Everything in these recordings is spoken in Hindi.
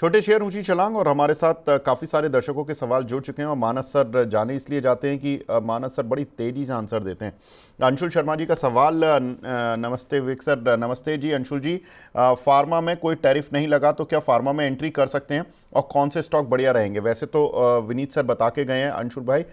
छोटे शेयर ऊंची छलांग। और हमारे साथ काफ़ी सारे दर्शकों के सवाल जुड़ चुके हैं और मानस सर जाने इसलिए जाते हैं कि मानस सर बड़ी तेज़ी से आंसर देते हैं। अंशुल शर्मा जी का सवाल। नमस्ते विक सर। नमस्ते जी अंशुल जी। फार्मा में कोई टैरिफ नहीं लगा तो क्या फार्मा में एंट्री कर सकते हैं और कौन से स्टॉक बढ़िया रहेंगे? वैसे तो विनीत सर बता के गए हैं अंशुल भाई,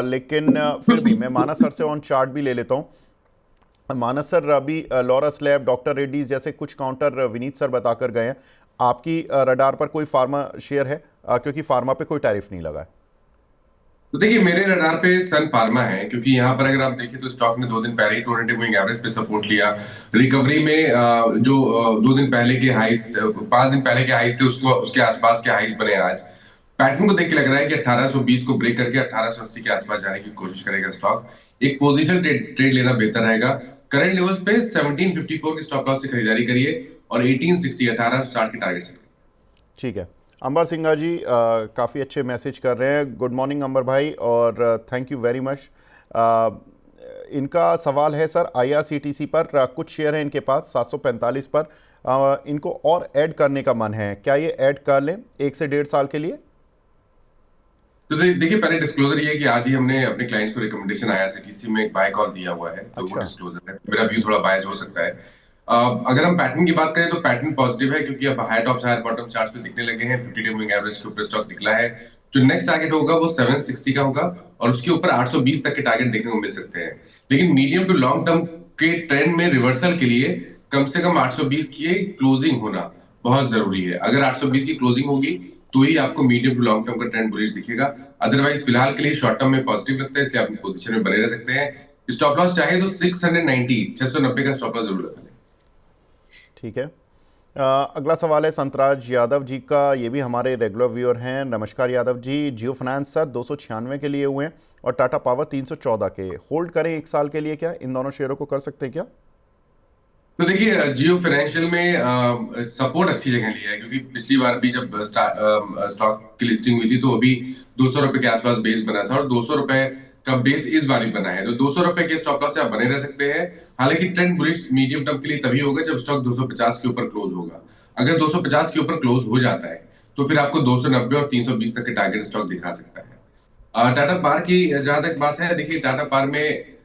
लेकिन फिर भी मैं मानस सर से ऑन चार्ट भी ले लेता हूँ। मानस सर अभी लॉरस लैब, डॉक्टर रेड्डीज जैसे कुछ काउंटर विनीत सर बताकर गए हैं। आपकी रडार पर कोई फार्मा शेयर है? क्योंकि फार्मा पे कोई टैरिफ नहीं लगा है। तो देखिए मेरे रडार पे सन फार्मा है, क्योंकि यहाँ पर अगर आप देखें तो स्टॉक ने 2 दिन पहले ही 200 मूविंग एवरेज पे सपोर्ट लिया। रिकवरी में जो 2 दिन पहले के हाइस, 5 दिन पहले के हाइस थे, उसको उसके आसपास के हाइस बने आज। पैटर्न को देख के लग रहा है कि 1820 को ब्रेक करके 1880 के आसपास जाने की कोशिश करेगा स्टॉक। एक पोजीशन ट्रेड लेना बेहतर रहेगा। करंट लेवल्स पे 1754 की स्टॉप लॉस से खरीदारी करिए और 1860 1860 की टारगेट से। ठीक है। अंबर सिंघा जी काफ़ी अच्छे मैसेज कर रहे हैं। गुड मॉर्निंग अंबर भाई और थैंक यू वेरी मच। इनका सवाल है सर आईआरसीटीसी पर। कुछ शेयर हैं इनके पास 745 पर। इनको और ऐड करने का मन है, क्या ये ऐड कर लें 1 से 1.5 साल के लिए? तो देखिए, पहले डिस्क्लोजर ये है कि आज ही हमने अपने क्लाइंट्स को रिकमेंडेशन आईआरसीटीसी में एक बाय कॉल दिया हुआ है, तो वो अच्छा। डिस्क्लोजर है। मेरा व्यू थोड़ा बायस हो सकता है। अगर हम पैटर्न की बात करें तो पैटर्न पॉजिटिव है, क्योंकि अब high tops higher bottom charts पे दिखने लगे हैं। 50 डे मूविंग एवरेज के ऊपर स्टॉक निकला है। जो नेक्स्ट टारगेट होगा वो 760 का होगा और उसके ऊपर 820 तक के टारगेट देखने को मिल सकते हैं। लेकिन मीडियम टू लॉन्ग टर्म के ट्रेंड में रिवर्सल के लिए कम से कम 820 की क्लोजिंग होना बहुत जरूरी है। अगर 820 की क्लोजिंग होगी तो ही आपको मीडियम टू लॉन्ग टर्म का ट्रेंड बुलिश दिखेगा। अदरवाइज फिलहाल के लिए शॉर्ट टर्म में पॉजिटिव लगता है, इसलिए आप पोजीशन में बने रह सकते हैं। स्टॉप लॉस चाहे तो 690 690 का स्टॉप लॉस जरूर रखें। ठीक है। अगला सवाल है संतराज यादव जी का। ये भी हमारे रेगुलर व्यूअर हैं। नमस्कार यादव जी। जियो फाइनेंस सर 296 के लिए हुए हैं और टाटा पावर 314 के। होल्ड करें 1 साल के लिए क्या? इन दोनों शेयरों को कर सकते हैं क्या? तो देखिए, जियो फाइनेंशियल में सपोर्ट अच्छी जगह लिया है, क्योंकि पिछली बार भी जब स्टॉक की लिस्टिंग हुई थी तो अभी 200 रुपए के आसपास बेस बना था और 200 रुपए का बेस इस बार भी बना है। तो 200 रुपए के स्टॉप लॉस से आप बने रह सकते हैं। हालांकि ट्रेंड बुलिश मीडियम टर्म के लिए तभी होगा जब स्टॉक 250 के ऊपर क्लोज होगा। अगर 250 के ऊपर क्लोज हो जाता है तो फिर आपको 290 और 320 तक के टारगेट स्टॉक दिखा सकता है। टाटा पार की जहां तक बात है, देखिए टाटा पार में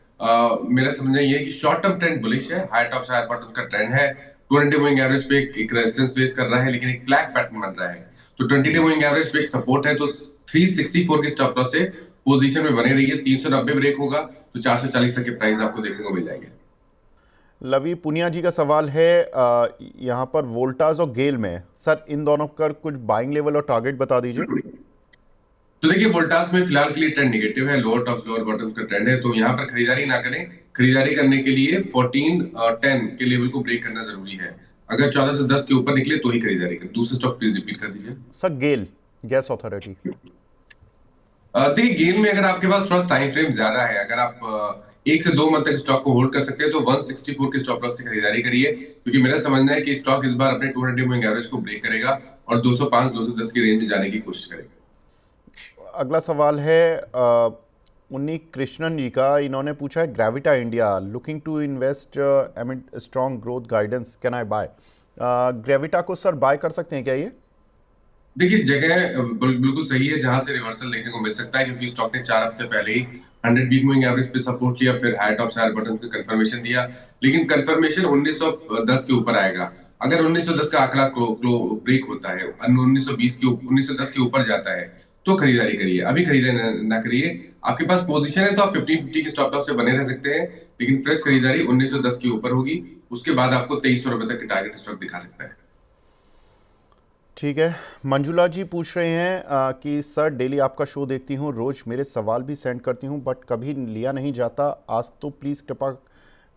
मेरा समझना ये है कि शॉर्ट टर्म ट्रेंड बुलिश है। हाई टॉप से हाई बॉटम का ट्रेंड है। 200 मूविंग एवरेज पे एक रेजिस्टेंस फेस कर रहा है, लेकिन एक फ्लैग पैटर्न बन रहा है। तो 20 मूविंग एवरेज पे एक सपोर्ट है, तो 364 के स्टॉप लॉस से पोजीशन में बने रहिए। 390 ब्रेक होगा तो 440 तक के प्राइस आपको देखने को मिल जाएंगे। लवी पुनिया जी का सवाल है यहाँ पर वोल्टास और गेल में। सर इन दोनों का कुछ बाइंग लेवल और टारगेट बता दीजिए। तो देखिए, वोल्टास में फिलहाल के लिए ट्रेंड निगेटिव है। लोअर टॉप्स लोअर बॉटम्स का ट्रेंड है, तो यहाँ पर खरीदारी ना करें। खरीदारी करने के लिए 1410 के लेवल को ब्रेक करना जरूरी है। अगर 14 से 10 के ऊपर निकले तो ही खरीदारी करें। दूसरा स्टॉक प्लीज रिपीट कर दीजिए। सर गेल गैस अथॉरिटी। देखिए, गेम में अगर आपके पास थोड़ा टाइम फ्रेम ज्यादा है, अगर आप 1 से 2 मंथ तक स्टॉक को होल्ड कर सकते हैं तो 164 के स्टॉप लॉस से खरीदारी करिए, क्योंकि मेरा समझना है कि स्टॉक इस बार अपने 200 मूविंग एवरेज को ब्रेक करेगा और 205 210 की रेंज में जाने की कोशिश करेगा। अगला सवाल है उन्नी कृष्णन जी का। इन्होंने पूछा है Gravita India looking to invest amid strong growth guidance, can I buy? Gravita को सर बाय कर सकते हैं क्या ये? देखिए, जगह बिल्कुल सही है जहां से रिवर्सल देखने को मिल सकता है, क्योंकि स्टॉक ने 4 हफ्ते पहले ही 100 वीक मूविंग एवरेज पे सपोर्ट लिया, फिर हाई टॉप हायर बॉटम पे कंफर्मेशन दिया। लेकिन कंफर्मेशन 1910 के ऊपर आएगा। अगर 1910 का आंकड़ा ब्रेक होता है, 1920 के 1910 के ऊपर जाता है तो खरीदारी करिए। अभी खरीदारी ना करिए। आपके पास पोजीशन है तो आप 1550 के स्टॉप लॉस से बने रह सकते हैं, लेकिन फ्रेश खरीदारी 1910 के ऊपर होगी। उसके बाद आपको 2300 रुपए तक के टारगेट स्टॉक दिखा सकता है। ठीक है। मंजुला जी पूछ रहे हैं कि सर डेली आपका शो देखती हूँ, रोज़ मेरे सवाल भी सेंड करती हूँ बट कभी लिया नहीं जाता, आज तो प्लीज़ कृपा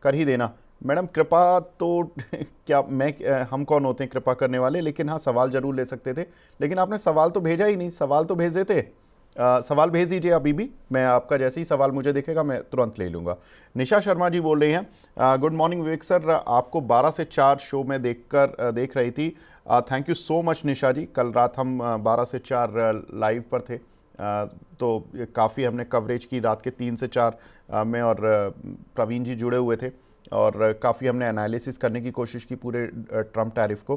कर ही देना। मैडम कृपा तो क्या मैं हम कौन होते हैं कृपा करने वाले? लेकिन हाँ सवाल ज़रूर ले सकते थे, लेकिन आपने सवाल तो भेजा ही नहीं। सवाल तो भेज देते। सवाल भेज दीजिए अभी भी, मैं आपका जैसे ही सवाल मुझे दिखेगा मैं तुरंत ले लूँगा। निशा शर्मा जी बोल रही हैं गुड मॉर्निंग विवेक सर, आपको 12 से 4 शो में देख रही थी। थैंक यू सो मच निशा जी। कल रात हम 12 से 4 लाइव पर थे, तो काफ़ी हमने कवरेज की रात के 3 से 4 में, और प्रवीण जी जुड़े हुए थे। और काफ़ी हमने एनालिसिस करने की कोशिश की पूरे ट्रम्प टैरिफ को।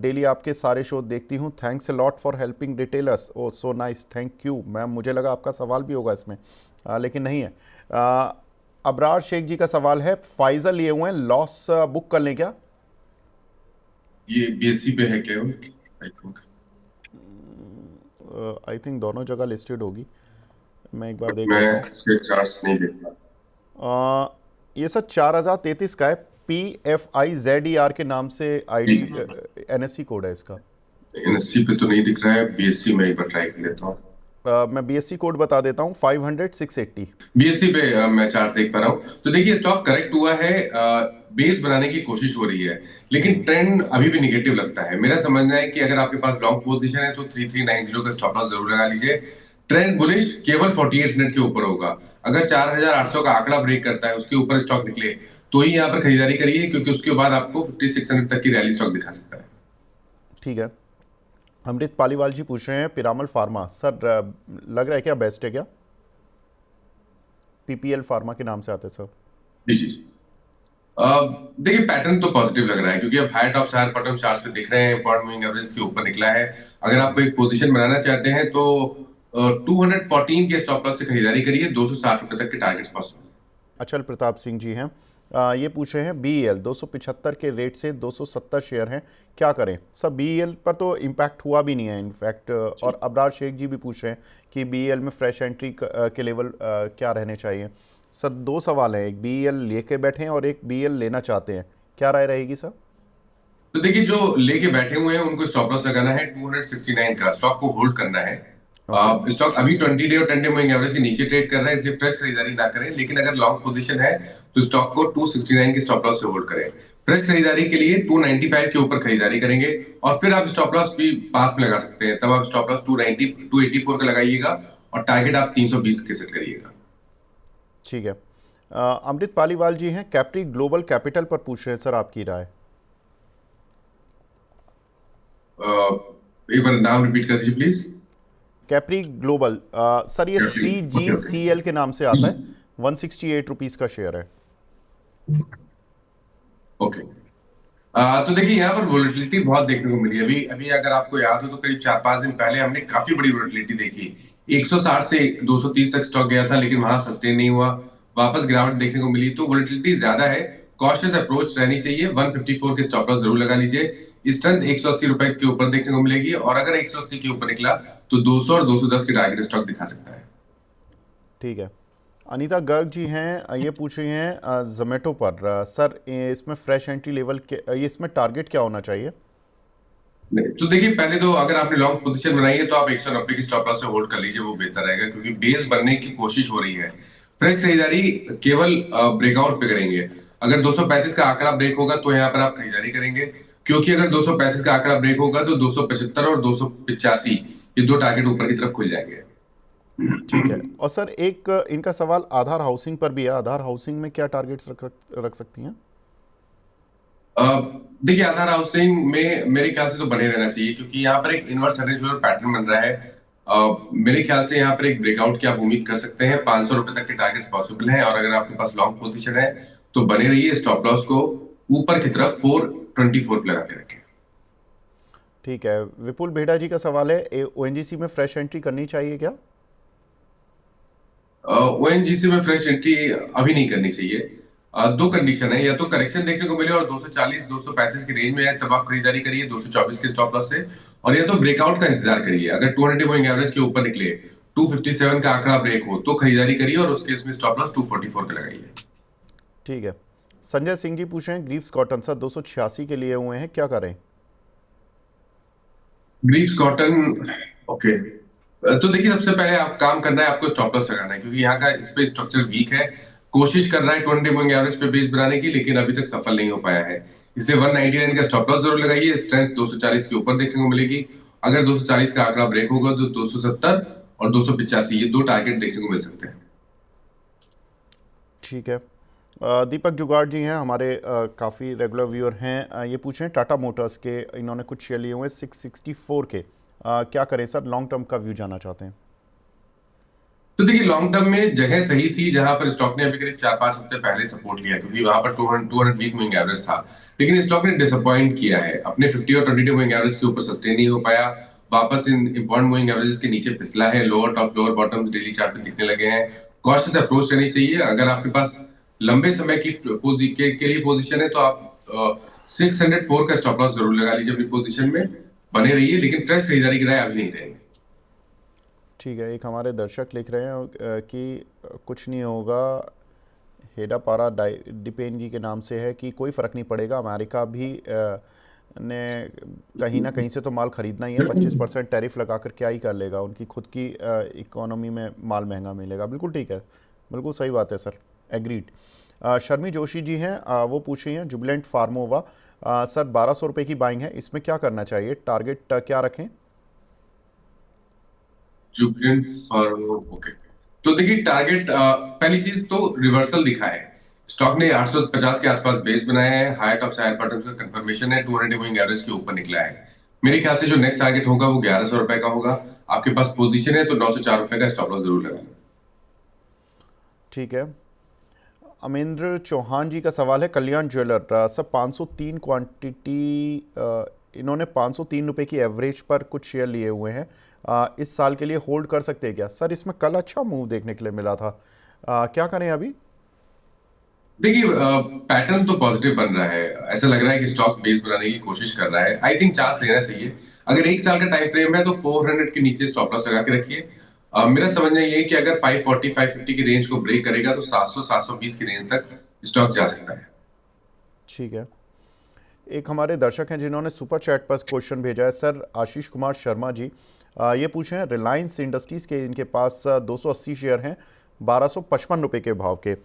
डेली आपके सारे शो देखती हूँ, thanks a lot for helping detailers, oh so nice, thank you ma'am. मुझे लगा आपका सवाल भी होगा इसमें, लेकिन नहीं है। अबरार शेख जी का सवाल है, फाइजर लिए हुए हैं, लॉस बुक कर लें क्या? ये बीएससी पे है क्या? I think. आई थिंक दोनों जगह लिस्टेड होगी, मैं एक बार बट देख मैं लेता हूँ। इसके चार्ट्स नहीं देख पा। ये सर 4033 का है, PFIZER के नाम से आईडी, NSC कोड है इसका। एनएससी पे तो नहीं दिख रहा है, बीएससी में एक बार ट्राई कर लेता हूँ। मैं BSC कोड बता देता हूँ, 500-680। बीएससी पे मैं चार्ट देख पा रहा हूँ, तो देखिए स्टॉक करेक्ट हुआ है, बेस बनाने की कोशिश हो रही है, लेकिन ट्रेंड अभी भी निगेटिव लगता है। मेरा समझना है कि अगर आपके पास लॉन्ग पोजीशन है तो 3390 का स्टॉप लॉस जरूर लगा लीजिए। ट्रेंड बुलिश केवल 48 मिनट के ऊपर होगा। अगर 4800 का आंकड़ा ब्रेक करता है, उसके ऊपर स्टॉक निकले, तो ही यहाँ पर खरीदारी करिए, क्योंकि उसके बाद आपको 5600 तक की रैली स्टॉक दिखा सकता है। ठीक है। अमृत पालीवाल जी पूछ रहे हैं, पिरामल फार्मा सर लग रहा है क्या बेस्ट है क्या? PPL फार्मा के नाम से आते हैं सर। जी जी जी। देखिए पैटर्न तो पॉजिटिव लग रहा है, क्योंकि अब higher top higher bottom charts पे दिख रहे हैं, पॉइंट मूविंग एवरेज के ऊपर निकला है। अगर आप एक पोजीशन बनाना चाहते हैं तो 214 के स्टॉप लॉस से खरीदारी करिए, 260 रुपए तक के टारगेट्स पॉसिबल। अचल प्रताप सिंह जी हैं, ये पूछ रहे हैं, BEL 275 के रेट से 270 शेयर हैं, क्या करें सर? BEL पर तो इम्पैक्ट हुआ भी नहीं है इनफैक्ट। और अबरार शेख जी भी पूछ रहे हैं कि BEL में फ्रेश एंट्री के लेवल क्या रहने चाहिए? सर दो सवाल हैं, एक BEL लेके बैठे हैं और एक BEL लेना चाहते हैं, क्या राय रहेगी सर? तो देखिए जो लेके बैठे हुए हैं उनको स्टॉप लॉस लगाना है 269 का, स्टॉक को होल्ड करना है। ओके। स्टॉक अभी 20 डे और 10 डे मूविंग एवरेज के नीचे ट्रेड कर रहा है, इसलिए फ्रेश खरीदारी ना करें। लेकिन अगर लॉन्ग पोजीशन है तो स्टॉक को 269 के स्टॉप लॉस से होल्ड करें। फ्रेश खरीदारी के लिए 295 के ऊपर खरीदारी करेंगे, और फिर आप स्टॉप लॉस भी पास में लगा सकते हैं। तब आप स्टॉप लॉस 290 284 का लगाइएगा, और टारगेट आप 320 के सेट करिएगा। ठीक है। अमृत पालीवाल जी हैं, कैप्री ग्लोबल कैपिटल पर पूछ रहे हैं सर, आपकी राय? एक बार नाम रिपीट कर दीजिए प्लीज। कैप्री ग्लोबल, सर ये ओके ओके। CGCL के नाम से आता है, 168 रुपीज़ का शेयर है। ओके। तो देखिए यहाँ पर वोलेटिलिटी बहुत देखने को मिली। अभी अभी अगर आपको याद हो तो करीब 4-5 दिन पहले हमने काफी बड़ी वोलेटिलिटी देखी। 160 से 230 तक स्टॉक गया था, लेकिन वहां सस्टेन नहीं हुआ, वापस गिरावट देखने को मिली। तो वोलेटिलिटी ज्यादा है, कॉशियस अप्रोच रहनी चाहिए। 154 के स्टॉप लॉस जरूर लगा लीजिए। स्ट्रेंथ 180 रुपए के ऊपर देखने को मिलेगी, और अगर 180 के ऊपर निकला तो 200 और 210 के टारगेट स्टॉक दिखा सकता है। ठीक है। अनीता गर्ग जी हैं, ये पूछ रही हैं जोमेटो पर, सर इसमें फ्रेश एंट्री लेवल के, ये इसमें टारगेट क्या होना चाहिए? नहीं, तो देखिए पहले तो अगर आपने लॉन्ग पोजीशन बनाई है तो आप 190 की स्टॉप लॉस से होल्ड कर लीजिए, वो बेहतर रहेगा, क्योंकि बेस बनने की कोशिश हो रही है। फ्रेश खरीदारी केवल ब्रेकआउट पे करेंगे। अगर 235 का आंकड़ा ब्रेक होगा तो यहाँ पर आप खरीदारी करेंगे, क्योंकि अगर 235 का आंकड़ा ब्रेक होगा तो 275 और 285 ये दो टारगेट ऊपर की तरफ खुल जाएंगे। ठीक है। और सर एक इनका सवाल आधार हाउसिंग पर भी है, आधार हाउसिंग में क्या टारगेट्स रख सकती हैं? अ, देखिए आधार हाउसिंग में मेरे ख्याल से तो बने रहना चाहिए, क्योंकि यहाँ पर एक इनवर्स सर्कुलर पैटर्न बन रहा है। मेरे ख्याल से यहाँ पर एक ब्रेकआउट की आप उम्मीद कर सकते हैं। 500 रुपए तक के टारगेट्स पॉसिबल हैं, और अगर आपके पास लॉन्ग पोजीशन है तो बने रहिए। स्टॉप लॉस को ऊपर की तरफ 424 पे लगा के रखें। ठीक है। विपुल भेड़ा जी का सवाल है, ONGC में फ्रेश एंट्री करनी चाहिए क्या? ओएनजीसी में फ्रेश एंट्री अभी नहीं करनी चाहिए। दो कंडीशन है, या तो करेक्शन देखने को मिले और 240 235 की रेंज में है, तब आप खरीदारी करिए 224 के स्टॉप लॉस से, और या तो ब्रेकआउट का इंतजार करिए। अगर 200 मूविंग एवरेज के ऊपर निकले, 257 का आंकड़ा ब्रेक हो तो खरीदारी करिए, और उसके इसमें स्टॉप लॉस 244 पे लगाइए। ठीक है। संजय सिंह जी पूछ रहे हैं, ग्रीव्स कॉटन सर 286 के लिए हुए हैं, क्या करें? Greaves cotton, okay. तो देखिए सबसे पहले आप काम करना है, आपको स्टॉप लॉस लगाना है, क्योंकि यहाँ का इस पे स्ट्रक्चर वीक है। कोशिश कर रहा है 20 मूविंग एवरेज पे बेस बनाने की, लेकिन अभी तक सफल नहीं हो पाया है। इसलिए 199 का स्टॉप लॉस जरूर लगाइए। स्ट्रेंथ 240 के ऊपर देखने को मिलेगी। अगर 240 का आंकड़ा ब्रेक होगा तो 270 और 285 ये दो टारगेट देखने को मिल सकते हैं। ठीक है। दीपक जुगाड़ जी हैं हमारे, काफ़ी रेगुलर व्यूअर हैं, ये पूछ रहे हैं टाटा मोटर्स के, इन्होंने कुछ शेयर लिए हुए हैं 664 के, क्या करें सर? लॉन्ग टर्म का व्यू जानना चाहते हैं। तो देखिए लॉन्ग टर्म में जगह सही थी जहां पर स्टॉक ने अभी करीब 4-5 हफ्ते पहले सपोर्ट लिया, क्योंकि वहां पर 200 वीक मूविंग एवरेज था। लेकिन स्टॉक ने डिसअपॉइंट किया है, अपने 50 और 22 मूविंग एवरेज के ऊपर सस्टेन नहीं हो पाया, वापस इन इंपॉर्टेंट मूविंग एवरेज के नीचे फिसला है, lower top lower bottom daily chart पे दिखने लगे हैं। कॉशियस अप्रोच लेनी चाहिए। अगर आपके पास लंबे समय की के लिए पोजीशन है तो आप 604 का स्टॉप लॉस जरूर लगा लीजिए अपनी पोजीशन में, बने रहिए, लेकिन फ्रेश खरीदारी की राय अभी नहीं रहेगी। ठीक है, एक हमारे दर्शक लिख रहे हैं कि कुछ नहीं होगा, हेडा पारा डिपेन जी के नाम से है, कि कोई फ़र्क नहीं पड़ेगा, अमेरिका भी ने कहीं ना कहीं से तो माल ख़रीदना ही है, 25% टैरिफ लगा कर क्या ही कर लेगा, उनकी खुद की इकोनॉमी में माल महंगा मिलेगा। बिल्कुल ठीक है, बिल्कुल सही बात है सर, एग्रीड। शर्मी जोशी जी हैं, वो पूछ रही हैं जुबिलेंट फार्मोवा, सर 1200 रुपये की बाइंग है, इसमें क्या करना चाहिए, टारगेट क्या रखें? Jubilant farmer, okay. तो देखिए टारगेट, पहली चीज तो रिवर्सल दिखा है, स्टॉक ने 850 के आसपास बेस बनाया है, हायर टॉप से हायर बॉटम का कंफर्मेशन है, 200 मूविंग एवरेज के ऊपर निकला है। मेरे ख्याल से जो नेक्स्ट टारगेट होगा वो 1100 रुपए का होगा। आपके पास पोजीशन है तो 904 रुपए का स्टॉप लॉस जरूर लगाना। ठीक है। अमेंद्र चौहान जी का सवाल है कल्याण ज्वेलर, सर 503 क्वांटिटी, इन्होंने 503 रुपये की एवरेज पर कुछ शेयर लिए हुए हैं, इस साल के लिए होल्ड कर सकते हैं क्या? सर इसमें कल अच्छा मूव देखने के लिए मिला था, क्या करें अभी? देखिए पैटर्न तो पॉजिटिव बन रहा है, ऐसा लग रहा है कि स्टॉक बेस बनाने की कोशिश कर रहा है। आई थिंक चांस लेना चाहिए। अगर एक साल का टाइम फ्रेम है तो 400 के नीचे स्टॉप लॉस लगा के रखिए। मेरा समझना ये है कि अगर 540 550 की रेंज को ब्रेक करेगा तो 700 720 की रेंज तक स्टॉक जा सकता है। ठीक है। एक हमारे दर्शक हैं जिन्होंने सुपर चैट पर क्वेश्चन भेजा है, सर आशीष कुमार शर्मा जी, ये पूछे हैं रिलायंस इंडस्ट्रीज़ के, इनके पास 280 शेयर हैं 1255 रुपये के भाव के,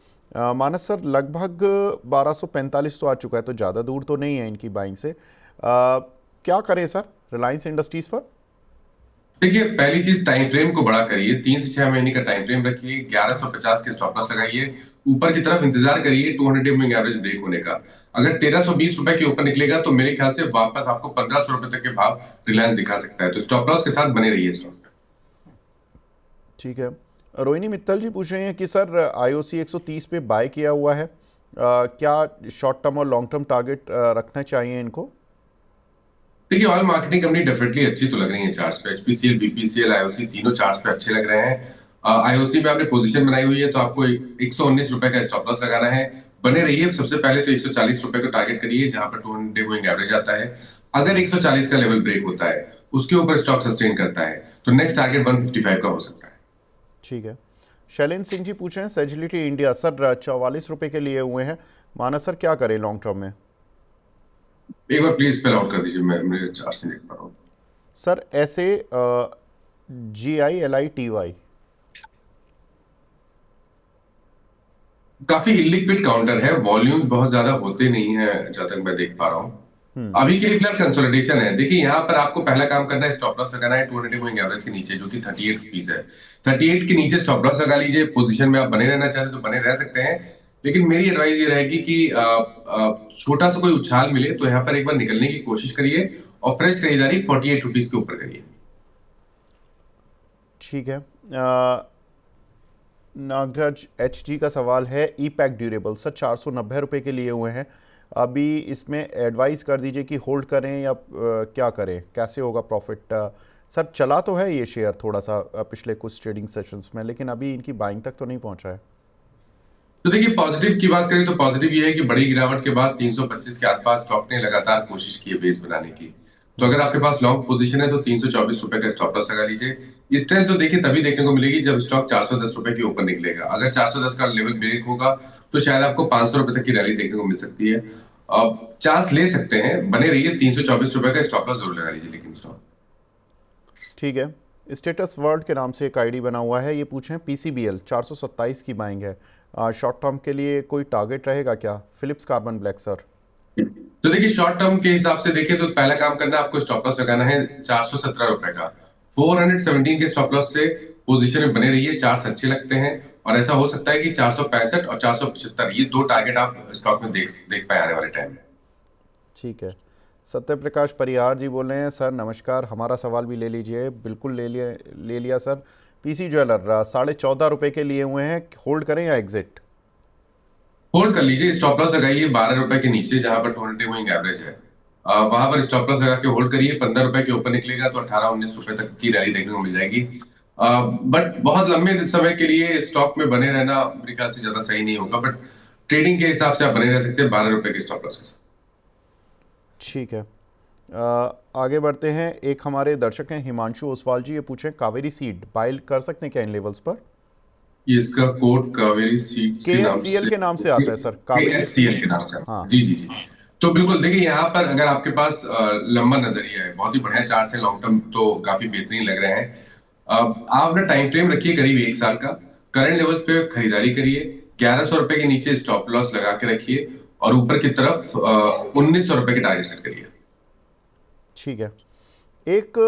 मानस सर लगभग 1245 तो आ चुका है, तो ज़्यादा दूर तो नहीं है इनकी बाइंग से, क्या करें सर रिलायंस इंडस्ट्रीज़ पर? देखिए पहली चीज टाइम फ्रेम को बड़ा करिए, 3 से 6 महीने का टाइम फ्रेम रखिए, 1150 के स्टॉप लॉस लगाइए, ऊपर की तरफ इंतजार करिए 200 मूविंग एवरेज ब्रेक होने का। अगर 1320 रुपए के ऊपर निकलेगा तो मेरे ख्याल से वापस आपको 1500 रुपए तक के भाव रिलायंस दिखा सकता है, तो स्टॉप लॉस के साथ बने रहिए स्टॉक में। ठीक है। रोहिणी मित्तल जी पूछ रहे हैं कि सर आईओसी 130 पे बाय किया हुआ है, क्या शॉर्ट टर्म और लॉन्ग टर्म टारगेट रखना चाहिए इनको? देखिए ऑयल मार्केटिंग कंपनी डेफिनेटली अच्छी तो लग रही है चार्ट्स पे, एचपीसीएल बीपीसीएल आईओसी तीनों चार्ट्स पे अच्छे लग रहे हैं। आईओसी में आपने पोजीशन बनाई हुई है तो आपको 119 रुपए का स्टॉप लॉस लगाना है, बने रहिए। सबसे पहले तो 140 रुपए को टारगेट करिए जहां पर 200 मूविंग एवरेज आता है। अगर 140 का लेवल ब्रेक होता है, उसके ऊपर स्टॉक सस्टेन करता है, तो नेक्स्ट टारगेट 155 का हो सकता है। ठीक है। शैलेंद्र सिंह जी पूछ रहे हैं सेजिलिटी इंडिया, सर 44 रुपये के लिए हुए हैं, माना सर क्या करें लॉन्ग टर्म में? एक बार प्लीज स्पेल आउट कर दीजिए, मैं मेरे चार्ट से देख पा रहा हूँ। सर ऐसे GILITY। काफी इलिक्विड काउंटर है, वॉल्यूम्स बहुत ज्यादा होते नहीं है जहां तक मैं देख पा रहा हूँ। अभी के लिए फिलहाल कंसोलिडेशन है। देखिए यहाँ पर आपको पहला काम करना है, स्टॉप लॉस लगाना है 200 मूविंग एवरेज के नीचे जो कि 38 रुपीज है। 38 के नीचे स्टॉप लॉस लगा लीजिए। पोजीशन में आप बने रहना चाहते तो बने रह सकते हैं, लेकिन मेरी एडवाइस ये रहेगी कि छोटा सा कोई उछाल मिले तो यहाँ पर एक बार निकलने की कोशिश करिए और फ्रेश खरीदारी 48 रुपीज के ऊपर करिए। ठीक है। नागराज एच जी का सवाल है ई पैक ड्यूरेबल, सर 490 रुपये के लिए हुए हैं, अभी इसमें एडवाइस कर दीजिए कि होल्ड करें या क्या करें, कैसे होगा प्रॉफिट? सर चला तो है ये शेयर थोड़ा सा पिछले कुछ ट्रेडिंग सेशंस में, लेकिन अभी इनकी बाइंग तक तो नहीं पहुंचा है। तो देखिए पॉजिटिव की बात करें तो पॉजिटिव ये है कि बड़ी गिरावट के बाद 325 के आसपास स्टॉक ने लगातार कोशिश की है बेस बनाने की। तो अगर आपके पास लॉन्ग पोजीशन है तो 324 रुपए का स्टॉप लॉस लगा लीजिए। इस टाइम तो देखिए तभी देखने को मिलेगी जब स्टॉक 410 रुपए के ऊपर निकलेगा। अगर 410 का लेवल ब्रेक होगा तो शायद आपको 500 रुपए तक की रैली देखने को मिल सकती है। अब चांस ले सकते हैं, बने रहिए। 324 रुपए का स्टॉप लॉस जरूर लगा लीजिए लेकिन स्टॉक। ठीक है। स्टेटस वर्ल्ड के नाम से एक आईडी बना हुआ है, ये पूछें PCBL 427 की बाइंग है, शॉर्ट टर्म के लिए कोई टारगेट रहेगा क्या? Phillips Carbon Black sir. तो देखिए शॉर्ट टर्म के हिसाब से देखें तो पहला काम करना है, आपको स्टॉप लॉस लगाना है 417 रुपए का। 417 के स्टॉप लॉस से पोजीशन में बने रहिए। चार्ट्स अच्छे लगते हैं और ऐसा हो सकता है कि 465 और 475 ये दो टारगेट आप स्टॉक में देख पाए आने वाले टाइम में। ठीक है। सत्य प्रकाश परिहार जी बोल रहे हैं, सर नमस्कार, हमारा सवाल भी ले लीजिए। बिल्कुल ले लिया सर। पीसी ज्वेलर 14.5 रुपए के लिए हुए हैं, होल्ड करें या एग्जिट? होल्ड कर लीजिए, स्टॉप लॉस लगाइए 12 रुपए के नीचे जहां पर 200 मूविंग एवरेज है। वहां पर स्टॉप लॉस लगा के होल्ड करिए। 15 रुपए के ऊपर निकलेगा तो 18-19 रुपए तक की रैली देखने को मिल जाएगी। बट बहुत लंबे समय के लिए स्टॉक में बने रहना मेरे ख्याल से ज्यादा सही नहीं होगा। बट ट्रेडिंग के हिसाब से आप बने रह सकते हैं 12 रुपए के स्टॉप लॉस के साथ। ठीक है। आगे बढ़ते हैं। एक हमारे दर्शक हैं हिमांशु ओसवाल जी, ये पूछें कावेरी सीड बाय कर सकते हैं क्या इन लेवल्स पर? ये इसका कोड कावेरी सीड्स के नाम KSCL से, के नाम से आता है सर, कावेरी KSCL सीड। के नाम से। हाँ। जी जी जी। तो बिल्कुल देखिए, यहाँ पर अगर आपके पास लंबा नजरिया है, बहुत ही बढ़िया चार्ट से लॉन्ग टर्म तो काफी बेहतरीन लग रहे हैं। आप अपना टाइम फ्रेम रखिए करीब 1 साल का। करंट लेवल्स पे खरीदारी करिए। 1100 रुपए के नीचे स्टॉप लॉस लगा के रखिए और ऊपर की तरफ 1900 रुपए के टारगेट सेट करिए। ठीक है। एक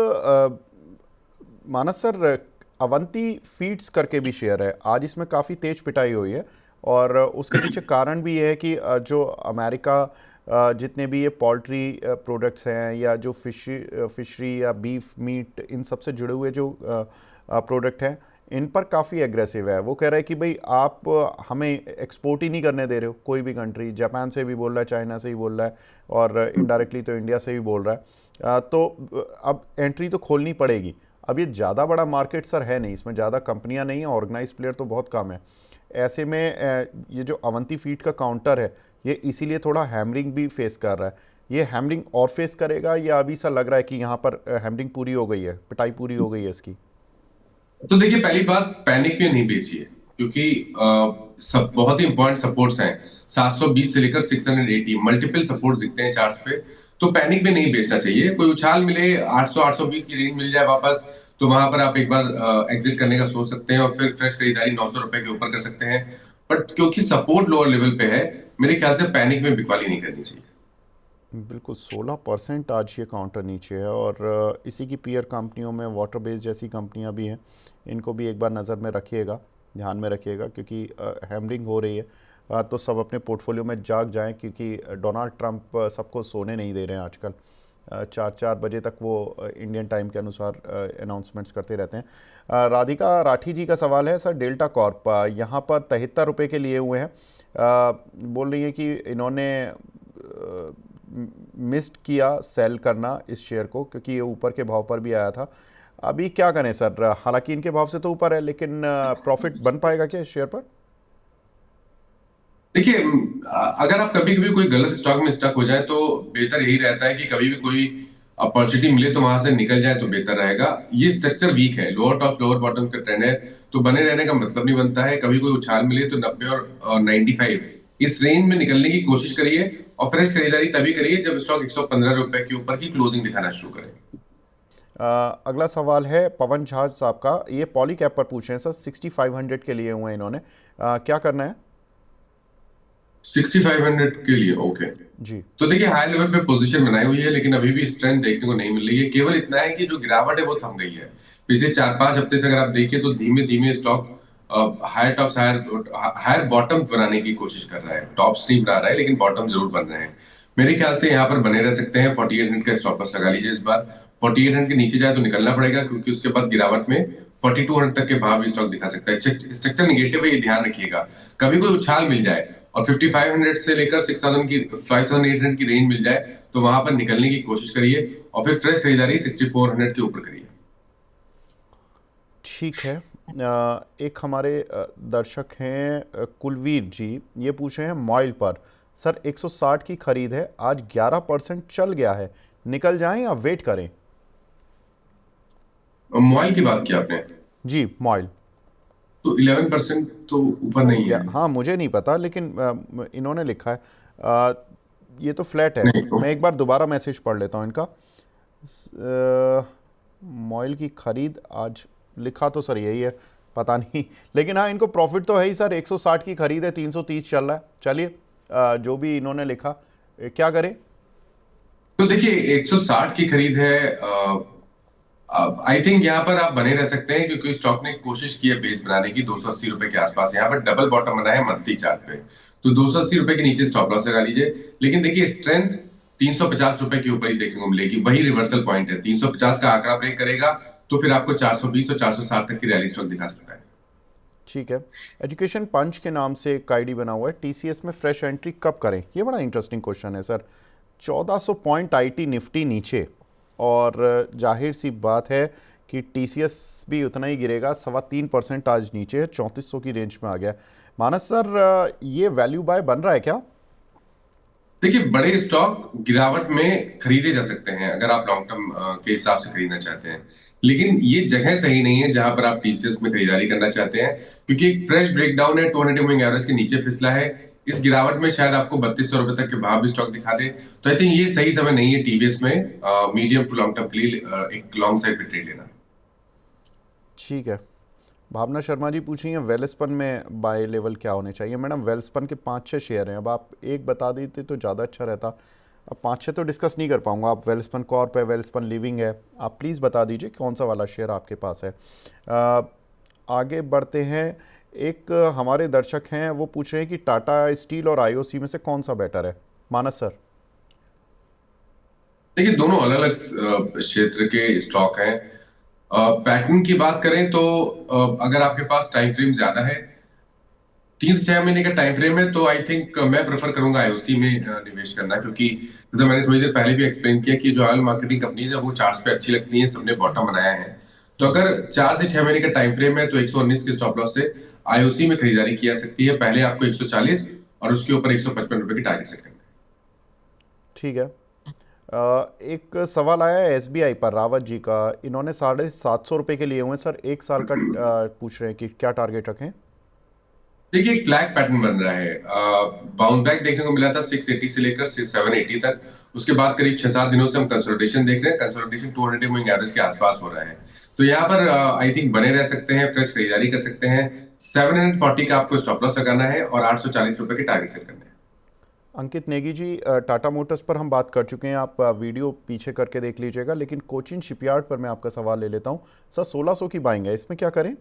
मानस सर, अवंती फीड्स करके भी शेयर है, आज इसमें काफ़ी तेज पिटाई हुई है और उसके पीछे कारण भी ये है कि जो अमेरिका जितने भी ये पोल्ट्री प्रोडक्ट्स हैं या जो फिशरी या बीफ मीट इन सब से जुड़े हुए जो प्रोडक्ट हैं, इन पर काफ़ी एग्रेसिव है। वो कह रहे हैं कि भाई आप हमें एक्सपोर्ट ही नहीं करने दे रहे हो, कोई भी कंट्री, जापान से भी बोल रहा है, चाइना से भी बोल रहा है और इनडायरेक्टली तो इंडिया से भी बोल रहा है। तो अब एंट्री तो खोलनी पड़ेगी। अब ये ज़्यादा बड़ा मार्केट सर है नहीं, इसमें ज़्यादा कंपनियां नहीं हैं, ऑर्गेनाइज प्लेयर तो बहुत कम है। ऐसे में ये जो अवंती फीड का काउंटर है, ये इसीलिए थोड़ा हैमरिंग भी फेस कर रहा है। ये हैमरिंग और फेस करेगा या अभी सा लग रहा है कि यहाँ पर हैमरिंग पूरी हो गई है, पिटाई पूरी हो गई है इसकी? तो देखिए, पहली बात, पैनिक में नहीं बेचिए क्योंकि सब बहुत ही इंपॉर्टेंट सपोर्ट्स हैं। 720 से लेकर 680 मल्टीपल सपोर्ट दिखते हैं चार्ट्स पे। तो पैनिक में नहीं बेचना चाहिए। कोई उछाल मिले, 800 820 की रेंज मिल जाए वापस, तो वहां पर आप एक बार एग्जिट करने का सोच सकते हैं और फिर फ्रेश खरीदारी 900 रुपए के ऊपर कर सकते हैं। बट क्योंकि सपोर्ट लोअर लेवल पे है, मेरे ख्याल से पैनिक में बिकवाली नहीं करनी चाहिए। बिल्कुल 16% आज ये काउंटर नीचे है और इसी की पीयर कंपनियों में वाटर बेस जैसी कंपनियां भी हैं, इनको भी एक बार नज़र में रखिएगा, ध्यान में रखिएगा क्योंकि हैमरिंग हो रही है। तो सब अपने पोर्टफोलियो में जाग जाएं क्योंकि डोनाल्ड ट्रंप सबको सोने नहीं दे रहे हैं आजकल। 4-4 बजे तक वो इंडियन टाइम के अनुसार अनाउंसमेंट्स करते रहते हैं। राधिका राठी जी का सवाल है, सर डेल्टा कॉर्प यहाँ पर 73 रुपये के लिए हुए हैं। बोल रही हैं कि इन्होंने मिस्ड किया सेल करना इस शेयर को क्योंकि ये ऊपर के भाव पर भी आया था। अभी क्या करें सर? हालांकि इनके भाव से तो ऊपर है, लेकिन प्रॉफिट बन पाएगा क्या इस शेयर पर? देखिए, अगर आप कभी कभी कोई गलत स्टॉक में स्टक हो जाए तो बेहतर यही रहता है कि कभी भी कोई अपॉर्चुनिटी मिले तो वहां से निकल जाए तो बेहतर रहेगा। ये स्ट्रक्चर वीक है, लोअर टॉप लोअर बॉटम का ट्रेंड है, तो बने रहने का मतलब नहीं बनता है। कभी कोई उछाल मिले तो 90 और 95 इस रेंज में निकलने की कोशिश करिए और फ्रेश खरीदारी तभी करिए जब स्टॉक 115 रुपए के ऊपर की क्लोजिंग दिखाना शुरू करे। अगला सवाल है पवन झा साहब का, ये पॉली कैप पर पूछ रहे हैं सर, 6500 के लिए हुए हैं इन्होंने, क्या करना है? 6500 के लिए ओके जी। तो देखिए, हाई लेवल पे पोजीशन बनाई हुई है लेकिन अभी भी स्ट्रेंथ देखने को नहीं मिल रही है। केवल इतना है कि जो गिरावट है वो थम गई है। पिछले 4-5 हफ्ते से अगर आप देखिए तो धीमे धीमे stock higher tops higher bottom बनाने की कोशिश कर रहा है। टॉप्स नहीं बना रहा है लेकिन बॉटम जरूर बन रहे हैं। मेरे ख्याल से यहाँ पर बने रह सकते हैं। 4800 का स्टॉप लॉस लगा लीजिए इस बार। 4800 के नीचे जाए तो निकलना पड़ेगा क्योंकि उसके बाद गिरावट में 4200 तक के भाव भी स्टॉक दिखा सकता है। स्ट्रक्चर निगेटिव है, ये ध्यान रखिएगा। कभी कोई उछाल मिल जाए और 5500 से लेकर 5800 की रेंज मिल जाए तो वहां पर निकलने की कोशिश करिए और फिर फ्रेश खरीदारी 6400 के ऊपर करिए। ठीक है। एक हमारे दर्शक हैं कुलवीर जी, ये पूछ रहे हैं मॉइल पर, सर 160 की खरीद है, आज 11% चल गया है, निकल जाएं या वेट करें? मॉइल की बात की आपने? जी मॉइल तो 11% तो ऊपर नहीं है। हाँ मुझे नहीं पता लेकिन इन्होंने लिखा है, ये तो फ्लैट है। नहीं, मैं एक बार दोबारा मैसेज पढ़ लेता हूँ इनका। मॉइल की खरीद आज लिखा तो सर यही है, पता नहीं, लेकिन हाँ इनको प्रॉफिट तो है ही सर। 160 की खरीद है, 330 चल रहा है। चलिए जो भी इन्होंने लिखा, क्या करें? तो देखिए, 160 की खरीद है। आई थिंक यहाँ पर आप बने रह सकते हैं क्योंकि स्टॉक ने कोशिश की है बेस बनाने की 280 रुपए के आसपास। यहाँ पर डबल बॉटम बना है मंथली चार्ट पे, तो 280 रुपए के नीचे स्टॉप लॉस लगा लीजिए। लेकिन देखिए, स्ट्रेंथ 350 रुपए के ऊपर ही देखने को मिलेगी। वही रिवर्सल पॉइंट है, 350 का आंकड़ा ब्रेक करेगा तो फिर आपको 420 और 460 तक की रैली स्टॉक दिखा सकता है। ठीक है। एजुकेशन पंच के नाम से एक आईडी बना हुआ है, टीसीएस में फ्रेश एंट्री कब करें? ये बड़ा इंटरेस्टिंग क्वेश्चन है सर। 1400 पॉइंट आईटी निफ्टी नीचे, और जाहिर सी बात है कि टीसीएस भी उतना ही गिरेगा, 3.25% आज नीचे है, 3400 की रेंज में आ गया। मानस सर, ये वैल्यू बाय बन रहा है क्या? देखिए, बड़े स्टॉक गिरावट में खरीदे जा सकते हैं अगर आप लॉन्ग टर्म के हिसाब से खरीदना चाहते हैं, लेकिन ये जगह सही नहीं है जहां पर आप टीसीएस में खरीदारी करना चाहते हैं, क्योंकि एक फ्रेश ब्रेकडाउन है, 200 मूविंग एवरेज के नीचे फिसला है। इस गिरावट में शायद आपको 3200 रुपए तक के भाव भी स्टॉक दिखा दे। तो आई थिंक ये सही समय नहीं है टीवीएस में मीडियम टू लॉन्ग टर्म के लिए एक लॉन्ग साइड पे ट्रेड लेना। ठीक है। भावना शर्मा जी पूछ रही हैं वेलस्पन में बाय लेवल क्या होने चाहिए? मैडम, वेलस्पन के 5-6 शेयर हैं, अब आप एक बता देते तो ज़्यादा अच्छा रहता। अब 5-6 तो डिस्कस नहीं कर पाऊंगा। आप वेलस्पन कॉर्प है, वेलस्पन लिविंग है, आप प्लीज़ बता दीजिए कौन सा वाला शेयर आपके पास है। आगे बढ़ते हैं। एक हमारे दर्शक हैं, वो पूछ रहे हैं कि टाटा स्टील और आईओसी में से कौन सा बेटर है? मानस सर। देखिए, दोनों अलग अलग क्षेत्र के स्टॉक हैं। पैटर्न की बात करें तो अगर आपके पास टाइम फ्रेम ज्यादा है, 3 से 6 महीने का टाइम फ्रेम है, तो आई थिंक मैं प्रेफर करूंगा आईओसी में निवेश करना, क्योंकि मतलब मैंने थोड़ी देर पहले भी एक्सप्लेन किया कि जो ऑयल मार्केटिंग कंपनीज है वो चार्ट्स पे अच्छी लगती हैं, सबने बॉटम बनाया है। तो अगर 4 से 6 महीने का टाइम फ्रेम है तो 119 के स्टॉप लॉस से आईओसी में खरीदारी की जा सकती है। पहले आपको 140 और उसके ऊपर 155 रुपए की टारगेट सेट करना है। ठीक है। एक सवाल आया है एसबीआई पर, रावत जी का। इन्होंने 750 रुपये के लिए हुए सर, 1 साल का पूछ रहे हैं कि क्या टारगेट रखें? देखिए, एक फ्लैग पैटर्न बन रहा है। बाउंस बैक देखने को मिला था 680 से लेकर 780 तक। उसके बाद करीब 6-7 दिनों से हम कंसोलिडेशन देख रहे हैं। कंसोलिडेशन 200 मूविंग एवरेज के आसपास हो रहा है, तो यहाँ पर आई थिंक बने रह सकते हैं, फ्रेश खरीदारी कर सकते हैं। 740 का आपको स्टॉप लॉस लगाना है और 840 रुपए के टारगेट सेट करने हैं। अंकित नेगी जी, टाटा मोटर्स पर हम बात कर चुके हैं, आप वीडियो पीछे करके देख लीजिएगा, लेकिन कोचिन शिपयार्ड पर मैं आपका सवाल ले लेता हूँ सर। 1600 की बाइंग है, इसमें क्या करें?